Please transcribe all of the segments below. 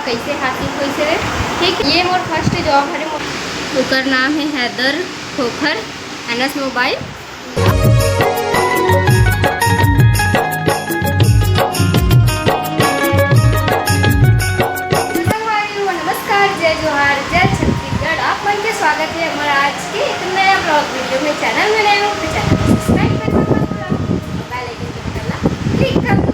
कैसे हासिल हुई से। ठीक, ये मोर फर्स्ट जॉब हरे, ओकर नाम है हैदर खोखर एनएस मोबाइल। नमस्कार, जय जोहार, जय छत्तीसगढ़। आप मन के स्वागत है हमारा आज के एक नया ब्लॉग वीडियो में। चैनल में नए हो तो चैनल को सब्सक्राइब करना मत भूलना, बेल आइकन को करना क्लिक कर दो।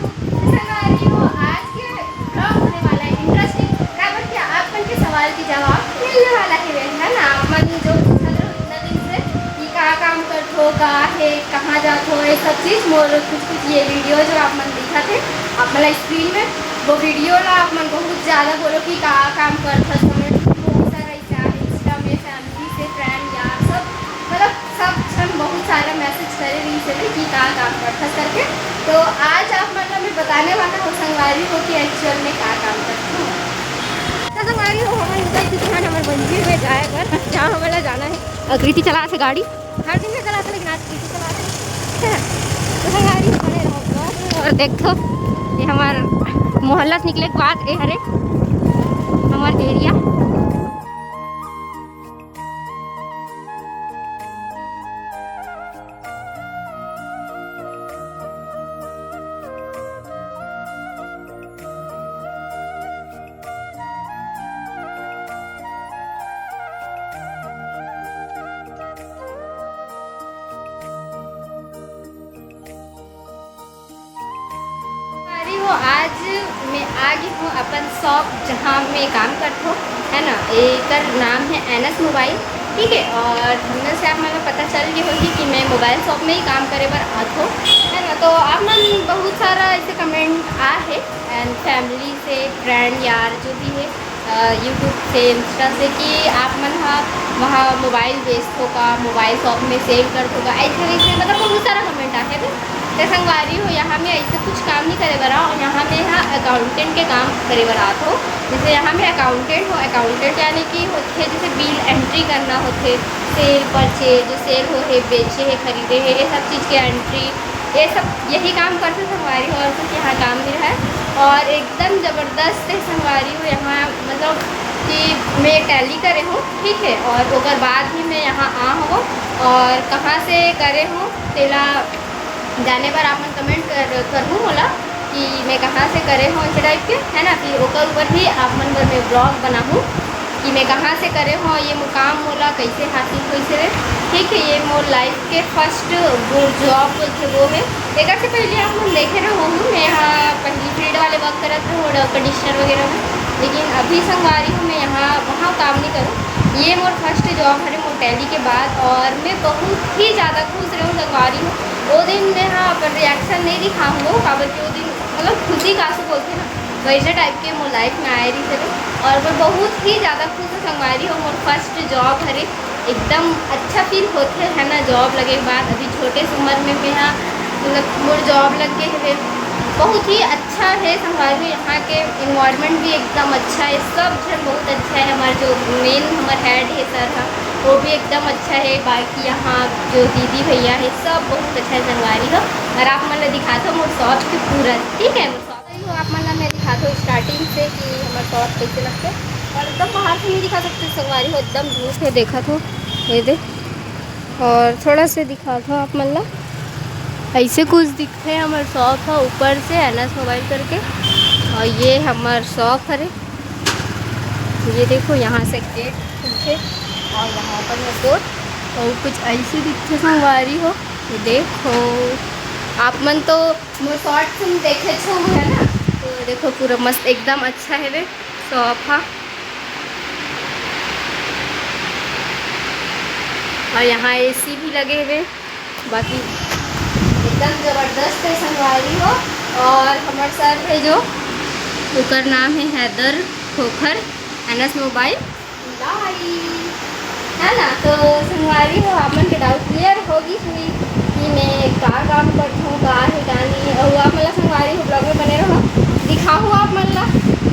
आज के ब्लॉग होने वाला है इंटरेस्टिंग, बराबर क्या आप मन के सवाल के जवाब मिलने वाला है ना। आप मन जो पूछा था इतना दिन से कि कहाँ काम करते हो, कहाँ है, कहाँ जाते हो, ये सब चीज़ मोर कुछ ये वीडियो जो आप मन दिखा थे आप मतलब स्क्रीन में, वो वीडियो ला आप मन बहुत ज़्यादा बोलो कि कहाँ काम करते समय बहुत सारा इंस्टा में फैमिली से फ्रेंड यार सब मतलब सब हम बहुत सारा मैसेज करे रही से कि कहाँ काम करता करके। तो आज आप मतलब मैं बताने वाला हूँ संगवारी हो कि एक्चुअल में कहाँ काम करती हूँ। तो संगवारी हो हमारे उधर दुकान हमारे मंदिर में जाए पर जहाँ हमारा जाना है। अकृति चला से गाड़ी हर दिन में चलाते, लेकिन आज कृति चलाते। तो संगवारी खड़े रहो और देखो ये हमारे मोहल्ला से निकले के बाद ये हरे हमारे एरिया। आज मैं आ गई हूँ अपन शॉप जहाँ मैं काम करता हूँ, है ना। एक नाम है एनएस मोबाइल, ठीक है। और हमने से आप मतलब पता चल गई होगी कि मैं मोबाइल शॉप में ही काम करे पर आता हूँ, है ना। तो आप मन बहुत सारा ऐसे कमेंट आ है एंड फैमिली से फ्रेंड यार जो भी है यूट्यूब से इंस्टा से कि आप मन वहाँ मोबाइल बेचते होगा, मोबाइल शॉप में सेल करते होगा, ऐसे वैसे मतलब बहुत सारा कमेंट आ है। तो संगवारी हो यहाँ में ऐसे कुछ काम नहीं करे बरा, और यहाँ में अकाउंटेंट के काम करे बरा हो। जैसे यहाँ में अकाउंटेंट हो, अकाउंटेंट यानी कि होते जैसे बिल एंट्री करना होते, सेल परचेज जो सेल हो है, बेचे है, खरीदे है, ये सब चीज़ के एंट्री, ये सब यही काम करते संगवारी हो। और कुछ यहाँ काम मिल रहा है और एकदम ज़बरदस्त है संगवारी हो यहाँ, मतलब कि मैं टैली करे हूँ, ठीक है। और उसके बाद ही मैं यहाँ आ हूँ और कहाँ से करे हूँ तेला जाने पर आप मन कमेंट करूँ बोला कि मैं कहाँ से करे हूँ इस टाइप के, है ना। फिर ओकर ऊपर भी आप मन पर मैं ब्लॉग बनाऊँ कि मैं कहाँ से करे हूँ, ये मुकाम मोला कैसे हासिल हुई से, ठीक है। ये मोर लाइफ के फर्स्ट वो जॉब थे वो है। एक से पहले आप लोग देखे रहे हूँ मैं यहाँ पहली फील्ड वाले वर्क कर रहे थे और कंडीशनर वगैरह में, लेकिन अभी संगवारी हूँ मैं यहाँ वहाँ काम नहीं करूँ। ये मोर फर्स्ट जॉब है मोर टैली के बाद और मैं बहुत ही ज़्यादा खुश रहूँ संगवारी हूँ। वो दिन मैं हाँ पर रिएक्शन नहीं दिखाऊँगा काबर के वो दिन मतलब खुशी का से बोलते ना वैसे टाइप के मोर लाइफ में आए रही थे। और मैं बहुत ही ज़्यादा खुश हूँ संगवारी हो मोर फर्स्ट जॉब हरे, एकदम अच्छा फील होते है ना जॉब लगे के बाद। अभी छोटे से उम्र में मैं हाँ मतलब मोर जॉब लग गए है, बहुत ही अच्छा है संगवारी। यहाँ के इन्वायरमेंट भी एकदम अच्छा है, सब जन बहुत अच्छा है। हमारे जो मेन हमारे हेड है सर है वो भी एकदम अच्छा है। बाकी यहाँ जो दीदी भैया है सब बहुत अच्छा है संगवारी हो। और आप मतलब दिखाते हो मोर शॉप के पूरा, ठीक है। आप मतलब मैं दिखाता हूँ स्टार्टिंग से कि हमारे शॉप कैसे लगते हैं। और एकदम बाहर से नहीं दिखा सकते संगवारी हो, एकदम दूर से देखा तो ये दे। और थोड़ा से दिखा था आप मतलब ऐसे कुछ दिखते हैं हमारे शॉप है ऊपर से एनएस मोबाइल करके। और ये हमारे शॉप है, ये देखो यहाँ से गेट खुलते और यहाँ पर मैं बोर्ड और कुछ ऐसे दिखते संगवारी हो। ये देखो आप मन तो मोर शॉर्ट फिल्म देखे छो है ना, तो देखो पूरा मस्त एकदम अच्छा है वे शॉप है। और यहाँ एसी भी लगे हुए, बाकी एकदम ज़बरदस्त है संगवारी हो। और हमारे सर है जो उनका नाम है हैदर खोखर एनएस मोबाइल, है ना। तो संगवारी हो आप मन के डाउट क्लियर होगी सुनी कि मैं कहाँ काम करती हूँ, कहाँ है कहाँ नहीं। और आप मतलब संगवारी हो ब्लॉग में बने रहो, दिखाऊँ आप मतलब,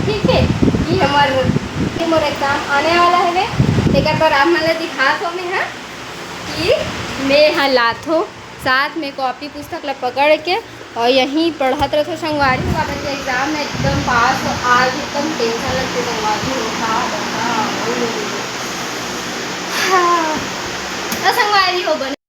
ठीक है। कि हमारे मोर एग्ज़ाम आने वाला है वे एक बार आप मतलब दिखा तो मैं है कि मैं यहाँ लाथो साथ में कॉपी पुस्तक ला पकड़ के और यहीं पढ़त रहो संगवारी। एग्ज़ाम में एकदम पास आज एकदम टेंशन लग के संगवारी हो हाँ तो संगवारी हो बने